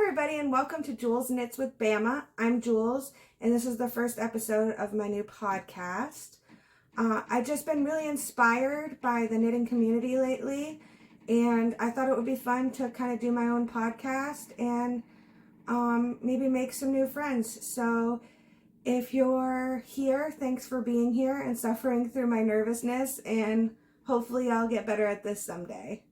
everybody, and welcome to JewelsKnits with Bamma. I'm Jules, and this is the first episode of my new podcast. I've just been really inspired by the knitting community lately, and I thought it would be fun to kind of do my own podcast and maybe make some new friends. So if you're here, thanks for being here and suffering through my nervousness, and hopefully I'll get better at this someday.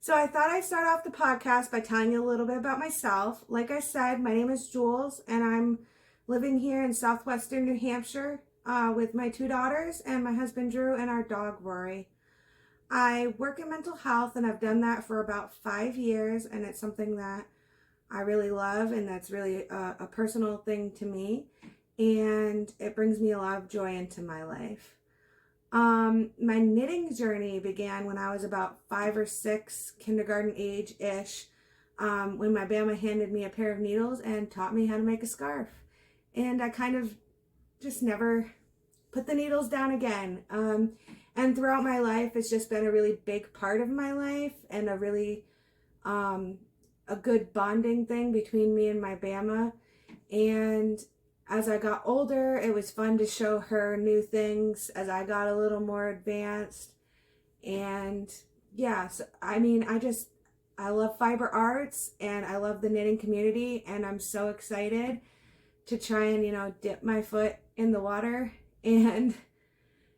So I thought I'd start off the podcast by telling you a little bit about myself. Like I said, my name is Jules, and I'm living here in southwestern New Hampshire with my two daughters and my husband Drew and our dog Rory. I work in mental health, and I've done that for about 5 years, and it's something that I really love, and that's really a personal thing to me, and it brings me a lot of joy into my life. My knitting journey began when I was about 5 or 6, kindergarten age-ish, when my Bamma handed me a pair of needles and taught me how to make a scarf. And I kind of just never put the needles down again. And throughout my life, it's just been a really big part of my life and a really, a good bonding thing between me and my Bamma. And as I got older, it was fun to show her new things as I got a little more advanced. And yeah, so, I mean, I love fiber arts and I love the knitting community, and I'm so excited to try and, dip my foot in the water, and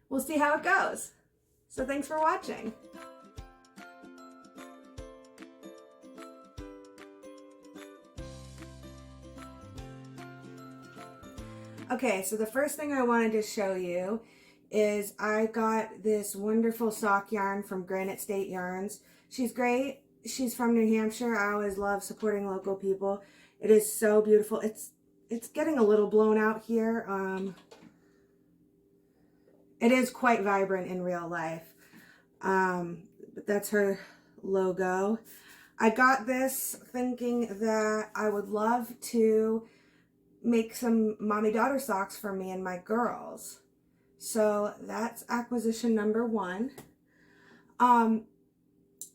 we'll see how it goes. So thanks for watching. Okay, so the first thing I wanted to show you is I got this wonderful sock yarn from Granite State Yarns. She's great. She's from New Hampshire. I always love supporting local people. It is so beautiful. It's getting a little blown out here. It is quite vibrant in real life. But that's her logo. I got this thinking that I would love to make some mommy-daughter socks for me and my girls. So that's acquisition number 1.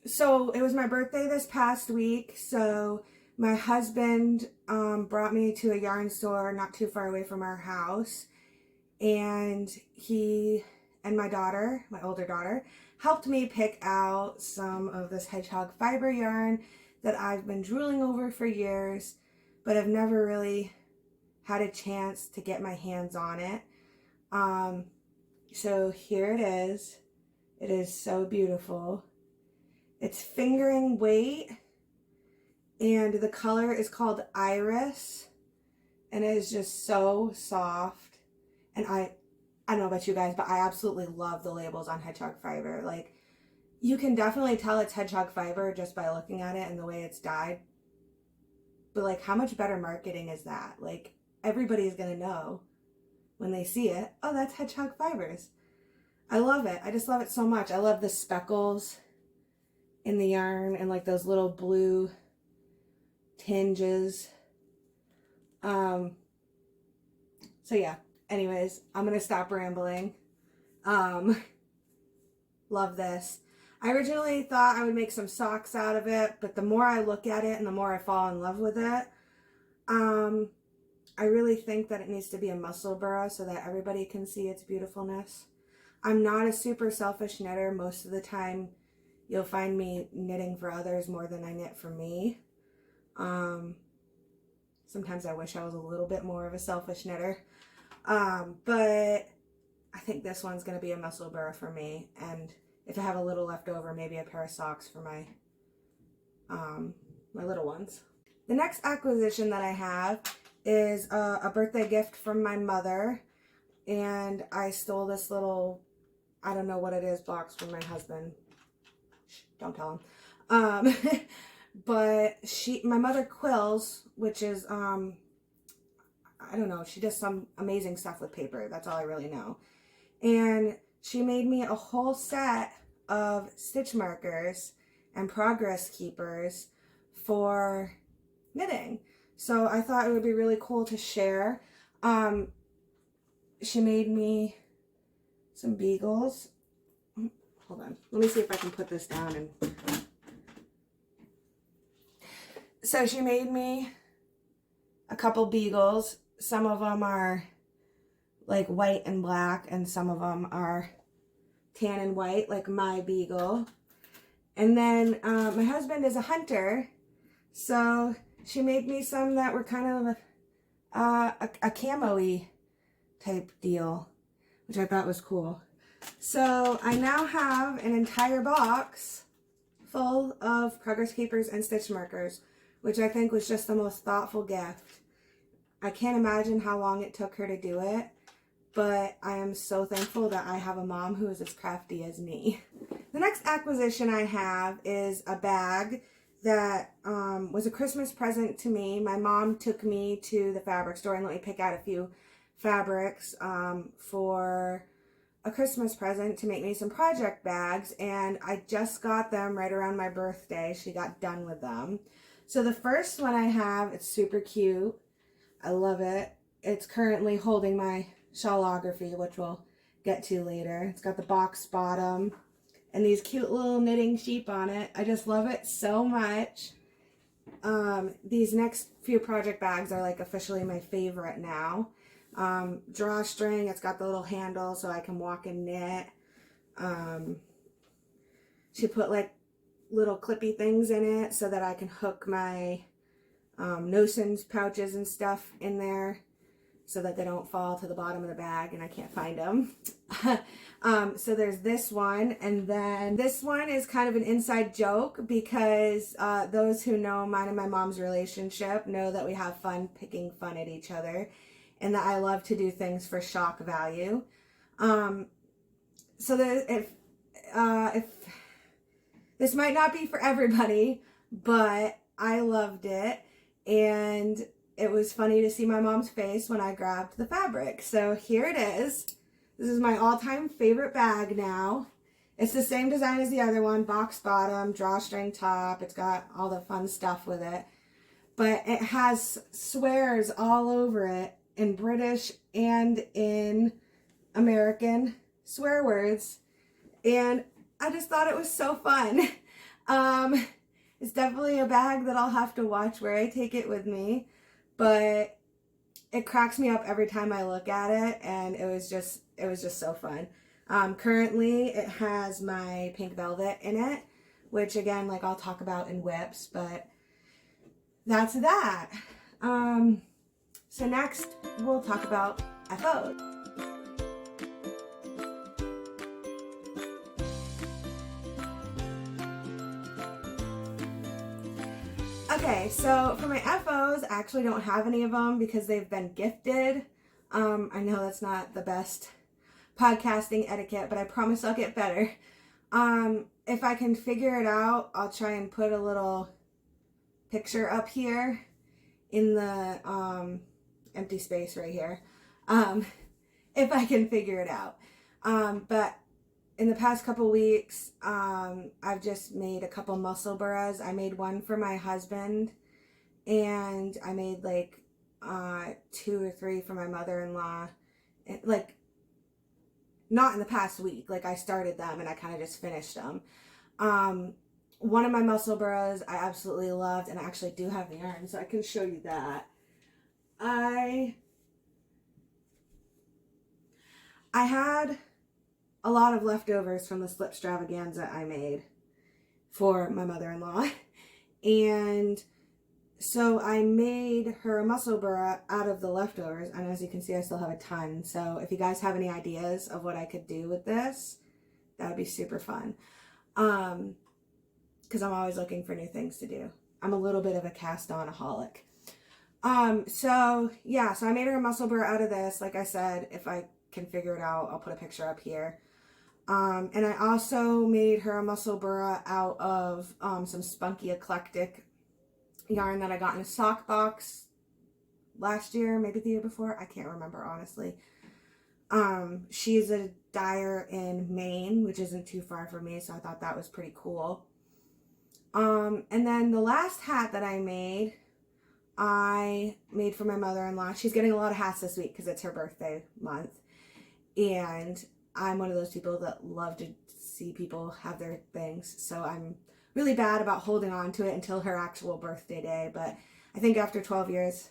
So it was my birthday this past week, so my husband brought me to a yarn store not too far away from our house, and he and my daughter, my older daughter, helped me pick out some of this Hedgehog fiber yarn that I've been drooling over for years, but have never really had a chance to get my hands on it. So here it is. It is so beautiful. It's fingering weight, and the color is called Iris, and it is just so soft. And I don't know about you guys, but I absolutely love the labels on Hedgehog fiber. Like, you can definitely tell it's Hedgehog fiber just by looking at it and the way it's dyed. But like, how much better marketing is that? Like, everybody's gonna know when they see it, oh, that's Hedgehog fibers. I love it. I just love it so much. I love the speckles in the yarn and like those little blue tinges. So yeah, anyways, I'm gonna stop rambling. Love this. I originally thought I would make some socks out of it, but the more I look at it and the more I fall in love with it, I really think that it needs to be a muscle burrow so that everybody can see its beautifulness. I'm not a super selfish knitter. Most of the time, you'll find me knitting for others more than I knit for me. Sometimes I wish I was a little bit more of a selfish knitter. But I think this one's going to be a muscle burrow for me. And if I have a little left over, maybe a pair of socks for my, my little ones. The next acquisition that I have is a birthday gift from my mother, and I stole this little, I don't know what it is, box from my husband. Shh, don't tell him. But my mother quills, which is, I I don't know, she does some amazing stuff with paper. That's all I really know. And she made me a whole set of stitch markers and progress keepers for knitting. So I thought it would be really cool to share. She made me some beagles. Hold on. Let me see if I can put this down. And so she made me a couple beagles. Some of them are like white and black, and some of them are tan and white, like my beagle. And then my husband is a hunter, so she made me some that were kind of a camo-y type deal, which I thought was cool. So I now have an entire box full of progress keepers and stitch markers, which I think was just the most thoughtful gift. I can't imagine how long it took her to do it, but I am so thankful that I have a mom who is as crafty as me. The next acquisition I have is a bag that was a Christmas present to me. My mom took me to the fabric store and let me pick out a few fabrics for a Christmas present to make me some project bags, and I just got them right around my birthday. She got done with them. So the first one I have, it's super cute. I love it. It's currently holding my shawlography, which we'll get to later. It's got the box bottom and these cute little knitting sheep on it. I just love it so much. These next few project bags are like officially my favorite now. Drawstring, it's got the little handle so I can walk and knit. She put like little clippy things in it so that I can hook my notions pouches and stuff in there so that they don't fall to the bottom of the bag and I can't find them. So there's this one, and then this one is kind of an inside joke because those who know mine and my mom's relationship know that we have fun picking fun at each other and that I love to do things for shock value. So if this might not be for everybody, but I loved it, and it was funny to see my mom's face when I grabbed the fabric. So here it is. This is my all-time favorite bag now. It's the same design as the other one, box bottom, drawstring top. It's got all the fun stuff with it. But it has swears all over it in British and in American swear words. And I just thought it was so fun. It's definitely a bag that I'll have to watch where I take it with me. But it cracks me up every time I look at it, and it was just so fun. Currently, it has my pink velvet in it, which again, like I'll talk about in whips, but that's that. So next, we'll talk about FOs. Okay, so for my FOs, I actually don't have any of them because they've been gifted. I know that's not the best podcasting etiquette, but I promise I'll get better. If I can figure it out, I'll try and put a little picture up here in the empty space right here, if I can figure it out. But in the past couple weeks, I've just made a couple muscle burras. I made one for my husband, and I made like 2 or 3 for my mother-in-law. Like, not in the past week. Like, I started them and I kind of just finished them. One of my muscle burras I absolutely loved, and I actually do have the yarn, so I can show you that. I had a lot of leftovers from the slip extravaganza I made for my mother-in-law, and so I made her a muscle burra out of the leftovers, and as you can see I still have a ton. So if you guys have any ideas of what I could do with this, that would be super fun, because I'm always looking for new things to do. I'm a little bit of a cast-on-aholic. So yeah, so I made her a muscle burra out of this. Like I said, if I can figure it out, I'll put a picture up here. And I also made her a muscle burra out of some spunky eclectic yarn that I got in a sock box last year, maybe the year before. I can't remember, honestly. She's a dyer in Maine, which isn't too far from me, so I thought that was pretty cool. And then the last hat that I made for my mother-in-law. She's getting a lot of hats this week because it's her birthday month. And I'm one of those people that love to see people have their things. So I'm really bad about holding on to it until her actual birthday day. But I think after 12 years,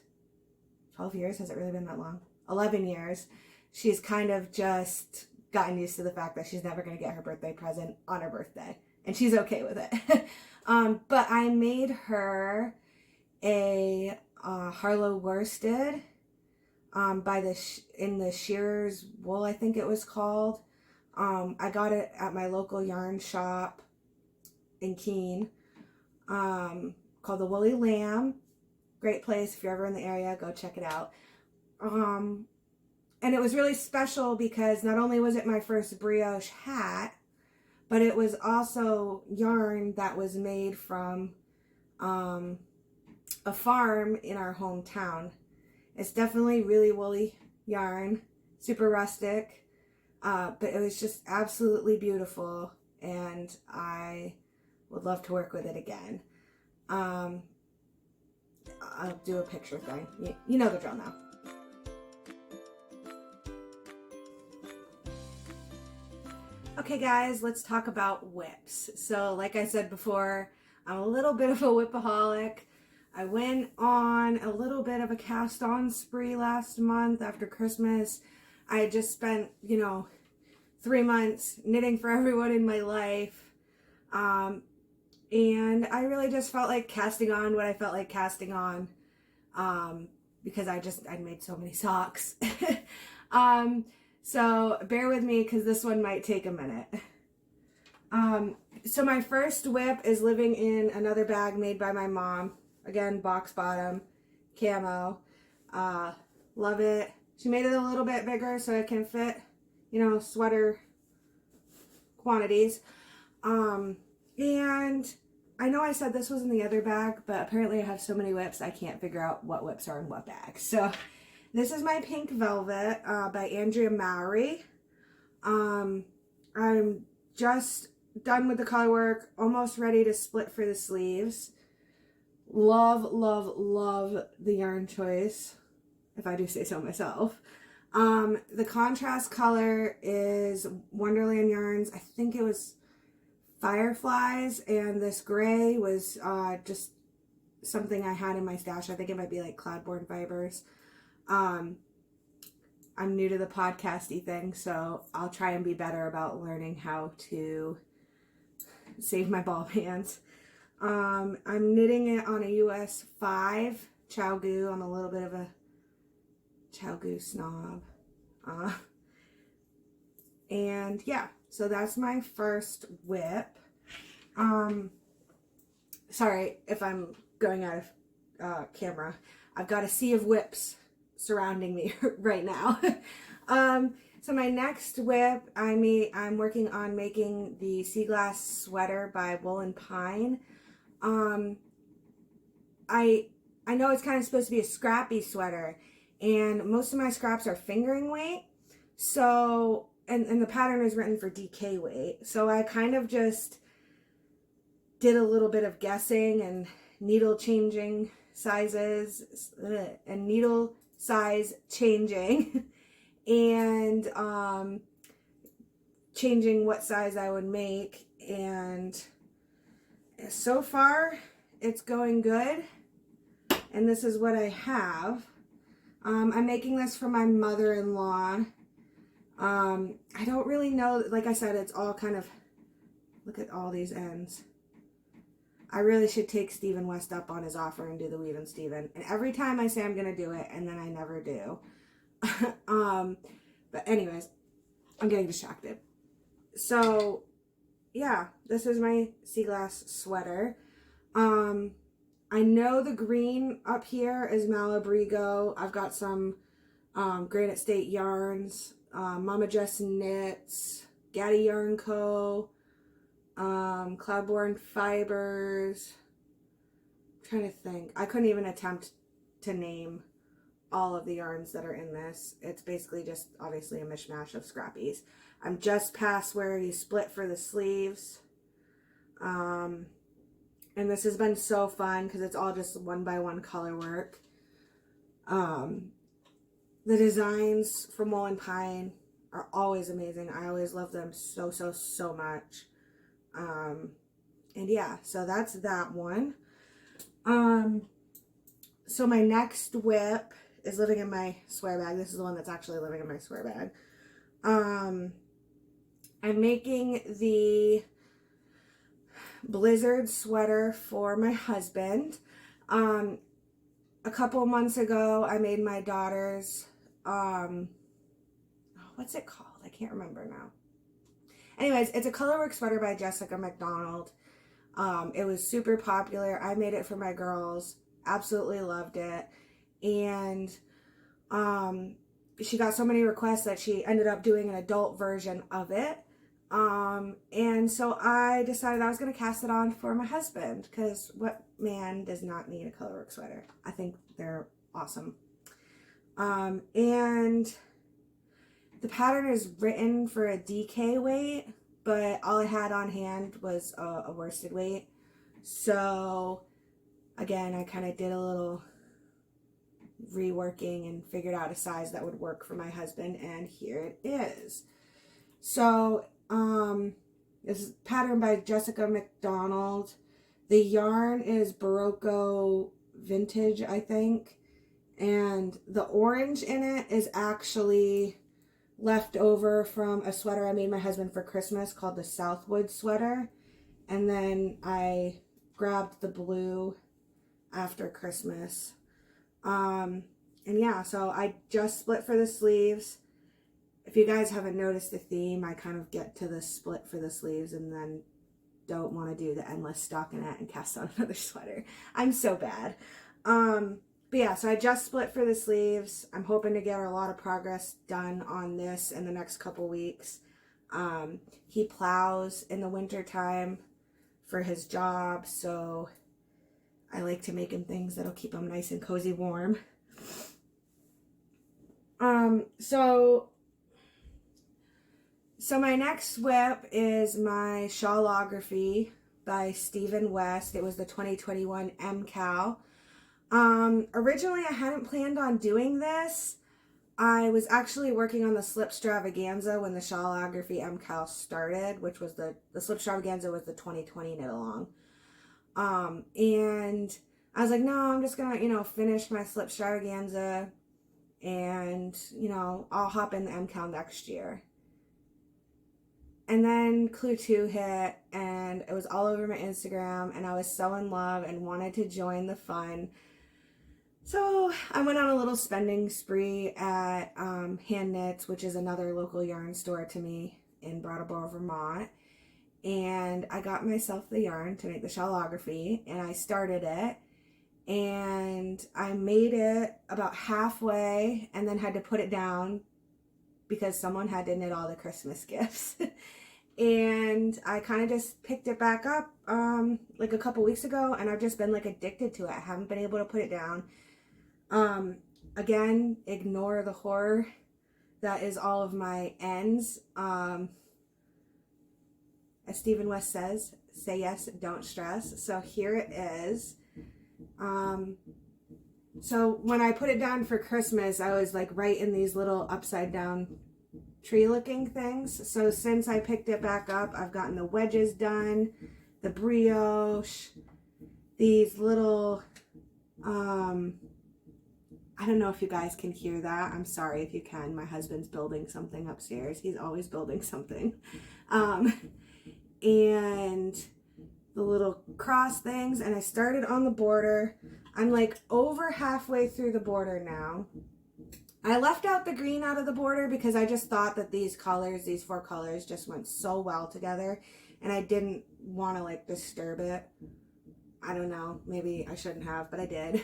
has it really been that long? 11 years, she's kind of just gotten used to the fact that she's never going to get her birthday present on her birthday. And she's okay with it. But I made her a Harlow worsted in the Shearer's Wool, I think it was called. I got it at my local yarn shop in Keene, called the Woolly Lamb. Great place. If you're ever in the area, go check it out. And it was really special because not only was it my first brioche hat, but it was also yarn that was made from a farm in our hometown. It's definitely really woolly yarn, super rustic, but it was just absolutely beautiful, and I would love to work with it again. I'll do a picture thing. You know the drill now. Okay guys, let's talk about whips. So like I said before, I'm a little bit of a whipaholic. I went on a little bit of a cast on spree last month after Christmas. I had just spent, 3 months knitting for everyone in my life. And I really just felt like casting on what I felt like casting on. Because I'd made so many socks. So bear with me because this one might take a minute. So my first whip is living in another bag made by my mom. Again, box bottom, camo. Love it. She made it a little bit bigger so it can fit, sweater quantities. And I know I said this was in the other bag, but apparently I have so many whips I can't figure out what whips are in what bag. So this is my Pink Velvet by Andrea Mowry. I'm just done with the color work, almost ready to split for the sleeves. Love, love, love the yarn choice, if I do say so myself. The contrast color is Wonderland Yarns. I think it was Fireflies, and this gray was just something I had in my stash. I think it might be like Cloudborne Fibers. I'm new to the podcasty thing, so I'll try and be better about learning how to save my ball bands. I'm knitting it on a US 5 ChowGoo. I'm a little bit of a ChowGoo snob. And yeah, so that's my first whip. Sorry if I'm going out of camera. I've got a sea of whips surrounding me right now. So my next whip, I'm working on making the Sea Glass sweater by Woollen Pine. I know it's kind of supposed to be a scrappy sweater, and most of my scraps are fingering weight. So, and the pattern is written for DK weight. So I kind of just did a little bit of guessing and needle changing sizes and needle size changing and changing what size I would make, and so far it's going good, and this is what I have. I'm making this for my mother-in-law. I don't really know, like I said, it's all kind of, look at all these ends. I really should take Stephen West up on his offer and do the Weave and Stephen. And every time I say I'm going to do it, and then I never do. But anyways, I'm getting distracted. So, yeah, this is my Sea Glass sweater. I know the green up here is Malabrigo. I've got some Granite State yarns, Mama Jess Knits, Gaddy Yarn Co., Cloudborne Fibers. I'm trying to think. I couldn't even attempt to name all of the yarns that are in this. It's basically just obviously a mishmash of scrappies. I'm just past where you split for the sleeves. And this has been so fun because it's all just 1x1 color work. The designs from Woollen Pine are always amazing. I always love them so much. And yeah, so that's that one. So my next whip is living in my swear bag. This is the one that's actually living in my swear bag. I'm making the blizzard sweater for my husband. A couple of months ago, I made my daughter's, what's it called? I can't remember now. Anyways, it's a colorwork sweater by Jessica Mcdonald. It was super popular. I made it for my girls. Absolutely loved it. And she got so many requests that she ended up doing an adult version of it. And so I decided I was going to cast it on for my husband, because what man does not need a colorwork sweater? I think they're awesome. And the pattern is written for a DK weight, but all I had on hand was a worsted weight. So again, I kind of did a little reworking and figured out a size that would work for my husband, and here it is. So this is pattern by Jessica Mcdonald. The yarn is Barocco Vintage, I think, and the orange in it is actually left over from a sweater I made my husband for Christmas called the Southwood sweater, and then I grabbed the blue after Christmas. And yeah, so I just split for the sleeves. If you guys haven't noticed the theme, I kind of get to the split for the sleeves and then don't want to do the endless stockinette and cast on another sweater. I'm so bad. But yeah, so I just split for the sleeves. I'm hoping to get a lot of progress done on this in the next couple weeks. He plows in the winter time for his job, so I like to make him things that'll keep him nice and cozy warm. So my next whip is my Shawlography by Stephen West. It was the 2021 MCal. Originally I hadn't planned on doing this. I was actually working on the Slip Stravaganza when the Shawlography MCal started, which was the Slip Stravaganza was the 2020 knit along. And I was like, no, I'm just gonna, finish my Slip Stravaganza and, I'll hop in the MCal next year. And then Clue 2 hit, and it was all over my Instagram, and I was so in love and wanted to join the fun. So I went on a little spending spree at Hand Knits, which is another local yarn store to me in Brattleboro, Vermont. And I got myself the yarn to make the Shawlography, and I started it. And I made it about halfway and then had to put it down because someone had to knit all the Christmas gifts. And I kind of just picked it back up like a couple weeks ago, and I've just been like addicted to it. I haven't been able to put it down. Again, ignore the horror that is all of my ends. As Stephen West says, say yes, don't stress. So here it is. So when I put it down for Christmas, I was like right in these little upside down tree looking things. So since I picked it back up, I've gotten the wedges done, the brioche, these little, I don't know if you guys can hear that. I'm sorry if you can. My husband's building something upstairs. He's always building something. And the little cross things, and I started on the border. I'm like over halfway through the border now. I left out the green out of the border because I just thought that these colors, these 4 colors, just went so well together, and I didn't want to like disturb it. I don't know, maybe I shouldn't have, but I did.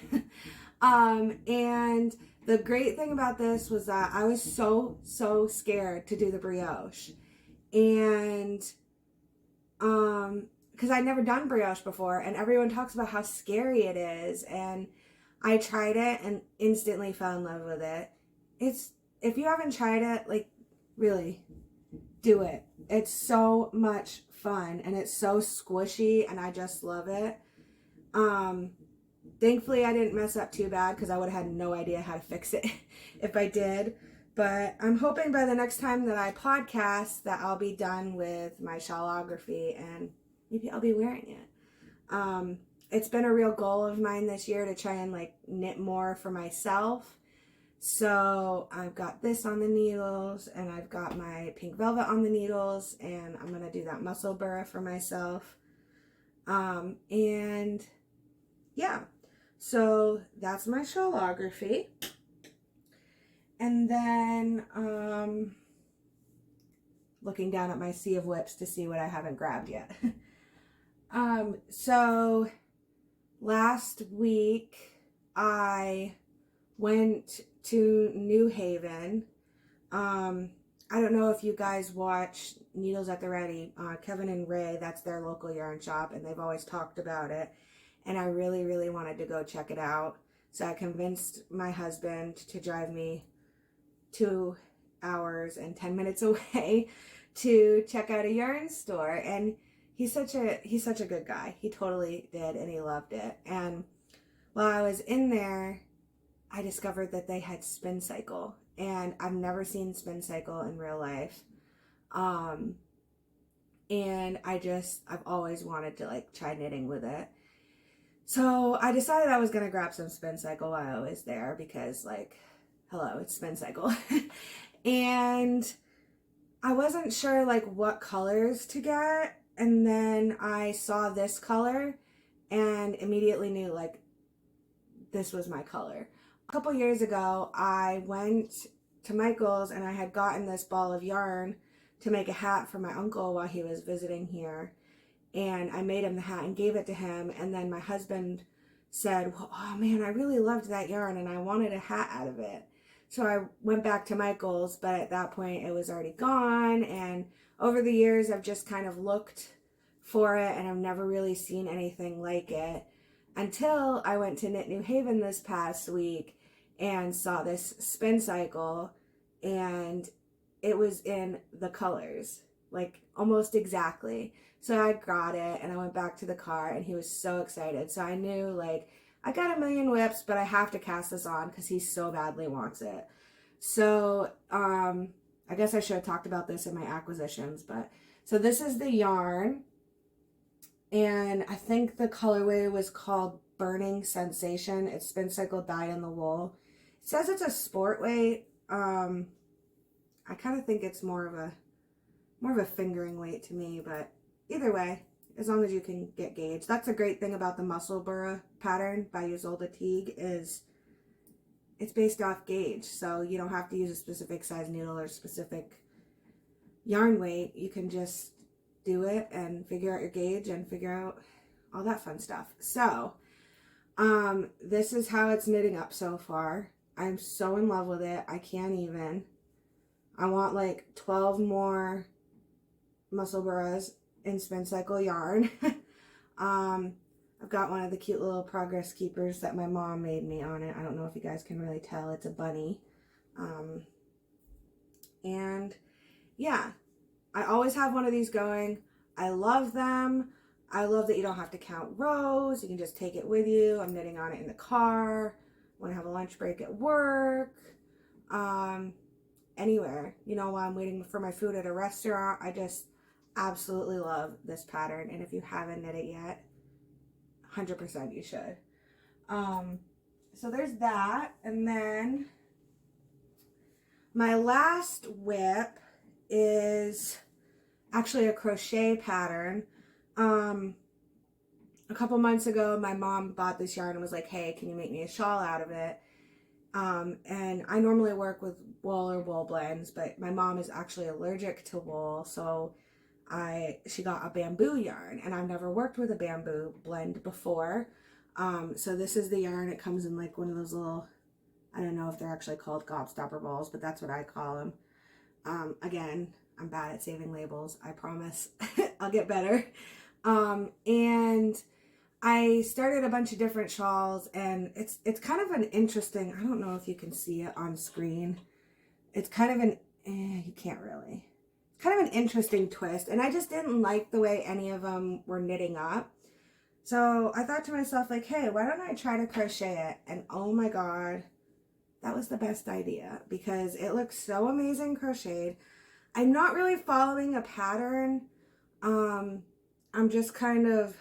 And the great thing about this was that I was so scared to do the brioche. And because I'd never done brioche before, and everyone talks about how scary it is, and I tried it and instantly fell in love with it. If you haven't tried it, like, really, do it. It's so much fun and it's so squishy and I just love it. Thankfully I didn't mess up too bad because I would have had no idea how to fix it if I did. But I'm hoping by the next time that I podcast that I'll be done with my shawlography and maybe I'll be wearing it. It's been a real goal of mine this year to try and like knit more for myself. So I've got this on the needles and I've got my pink velvet on the needles and I'm going to do that muscle burra for myself. And yeah, so that's my shawlography. And then looking down at my sea of whips to see what I haven't grabbed yet. So last week I went to New Haven. I don't know if you guys watch Needles at the Ready. Kevin and Ray, that's their local yarn shop, and they've always talked about it. And I really, really wanted to go check it out. So I convinced my husband to drive me 2 hours and 10 minutes away to check out a yarn store. And he's such a good guy. He totally did, and he loved it. And while I was in there, I discovered that they had Spin Cycle, and I've never seen Spin Cycle in real life. And I've always wanted to like try knitting with it. So I decided I was going to grab some Spin Cycle while I was there because like, hello, it's Spin Cycle. And I wasn't sure like what colors to get. And then I saw this color and immediately knew like this was my color. A couple years ago, I went to Michael's and I had gotten this ball of yarn to make a hat for my uncle while he was visiting here. And I made him the hat and gave it to him. And then my husband said, well, oh man, I really loved that yarn and I wanted a hat out of it. So I went back to Michael's, but at that point it was already gone. And over the years, I've just kind of looked for it and I've never really seen anything like it until I went to Knit New Haven this past week and saw this Spin Cycle, and it was in the colors, like almost exactly. So I got it and I went back to the car and he was so excited. So I knew like I got a million whips, but I have to cast this on because he so badly wants it. So I guess I should have talked about this in my acquisitions, but so this is the yarn, and I think the colorway was called Burning Sensation. It's Spin Cycle dyed in the wool. It says it's a sport weight. I kind of think it's more of a fingering weight to me, but either way, as long as you can get gauge. That's a great thing about the Muscle Burra pattern by Ysolda Teague is it's based off gauge, so you don't have to use a specific size needle or specific yarn weight. You can just do it and figure out your gauge and figure out all that fun stuff. So this is how it's knitting up so far. I'm so in love with it. I can't even. I want like 12 more Muscle Burras in Spin Cycle yarn. I've got one of the cute little progress keepers that my mom made me on it. I don't know if you guys can really tell. It's a bunny. And yeah, I always have one of these going. I love them. I love that you don't have to count rows. You can just take it with you. I'm knitting on it in the car when I have a lunch break at work. Anywhere, you know, while I'm waiting for my food at a restaurant. I just absolutely love this pattern, and if you haven't knit it yet, 100% you should. So there's that, and then my last whip is actually a crochet pattern. A couple months ago, my mom bought this yarn and was like, hey, can you make me a shawl out of it? And I normally work with wool or wool blends, but my mom is actually allergic to wool, so she got a bamboo yarn, and I've never worked with a bamboo blend before. So this is the yarn. It comes in like one of those little, I don't know if they're actually called gobstopper balls, but that's what I call them. Again, I'm bad at saving labels. I promise I'll get better. And I started a bunch of different shawls, and it's kind of an interesting, I don't know if you can see it on screen. It's kind of an, you can't really. It's kind of an interesting twist, and I just didn't like the way any of them were knitting up. So I thought to myself, like, hey, why don't I try to crochet it? And oh my God, that was the best idea because it looks so amazing crocheted. I'm not really following a pattern. I'm just kind of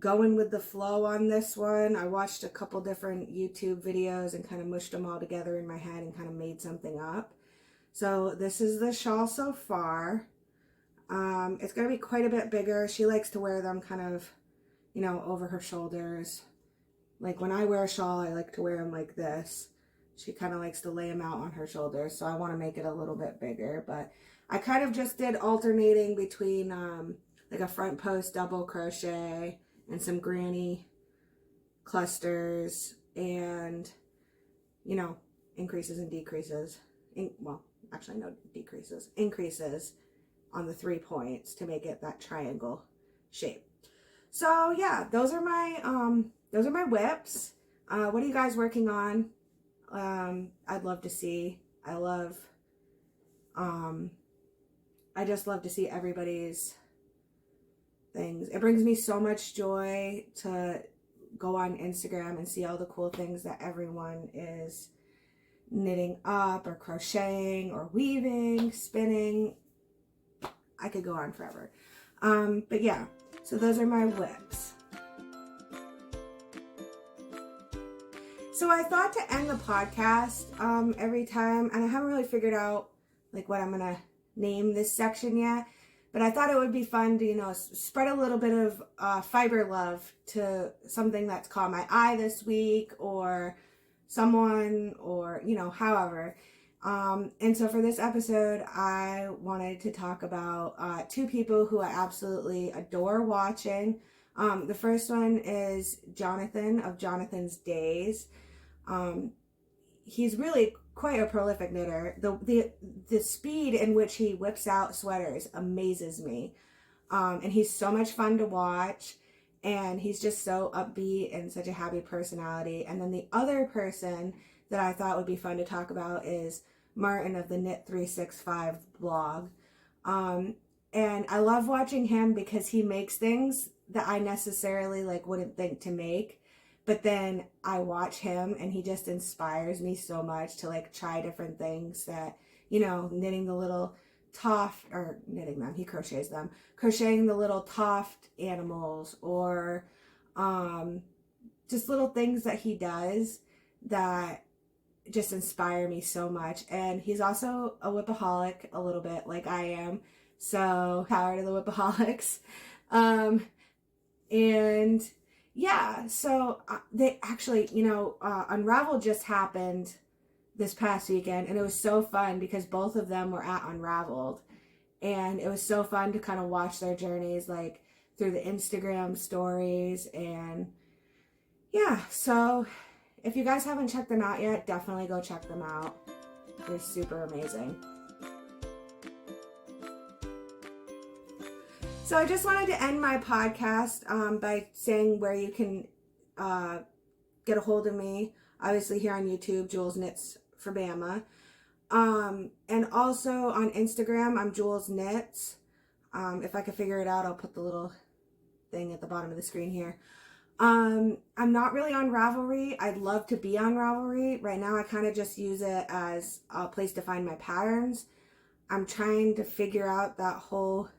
going with the flow on this one. I watched a couple different YouTube videos and kind of mushed them all together in my head and kind of made something up. So this is the shawl so far. It's going to be quite a bit bigger. She likes to wear them kind of, you know, over her shoulders. Like when I wear a shawl, I like to wear them like this. She kind of likes to lay them out on her shoulders. So I want to make it a little bit bigger. But I kind of just did alternating between like a front post double crochet and some granny clusters and, you know, increases and decreases. Well, actually no decreases. Increases on the 3 points to make it that triangle shape. So yeah, those are my whips. What are you guys working on? I'd love to see. I just love to see everybody's things. It brings me so much joy to go on Instagram and see all the cool things that everyone is knitting up or crocheting or weaving, spinning. I could go on forever. But yeah, so those are my whips. So I thought to end the podcast every time, and I haven't really figured out like what I'm gonna name this section yet, but I thought it would be fun to, you know, spread a little bit of fiber love to something that's caught my eye this week or someone or, you know, however. And so for this episode, I wanted to talk about 2 people who I absolutely adore watching. The first one is Jonathan of Jonathan's Days. He's really quite a prolific knitter. The speed in which he whips out sweaters amazes me. And he's so much fun to watch, and he's just so upbeat and such a happy personality. And then the other person that I thought would be fun to talk about is Martin of the Knit 365 blog. And I love watching him because he makes things that I necessarily like wouldn't think to make, but then I watch him and he just inspires me so much to like try different things that, you know, knitting the little toft, or knitting them, he crochets them, crocheting the little toft animals, or just little things that he does that just inspire me so much. And he's also a whipaholic a little bit like I am, so power to the whipaholics. And yeah, so they actually, you know, Unravel just happened this past weekend, and it was so fun because both of them were at Unraveled, and it was so fun to kind of watch their journeys like through the Instagram stories. And yeah, so if you guys haven't checked them out yet, definitely go check them out. They're super amazing. So I just wanted to end my podcast by saying where you can get a hold of me. Obviously here on YouTube, JewelsKnits for Bamma. And also on Instagram, I'm JewelsKnits. If I can figure it out, I'll put the little thing at the bottom of the screen here. I'm not really on Ravelry. I'd love to be on Ravelry. Right now I kind of just use it as a place to find my patterns. I'm trying to figure out that whole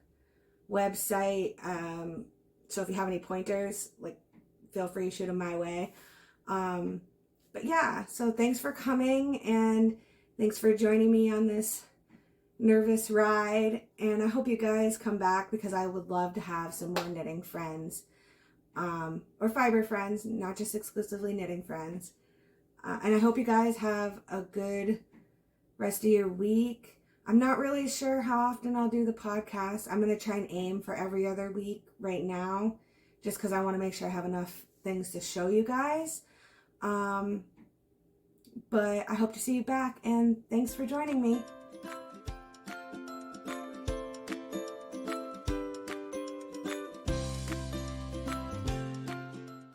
website. So if you have any pointers, like, feel free to shoot them my way. But yeah, so thanks for coming, and thanks for joining me on this nervous ride. And I hope you guys come back because I would love to have some more knitting friends, or fiber friends, not just exclusively knitting friends. And I hope you guys have a good rest of your week. I'm not really sure how often I'll do the podcast. I'm going to try and aim for every other week right now, just because I want to make sure I have enough things to show you guys. But I hope to see you back, and thanks for joining me.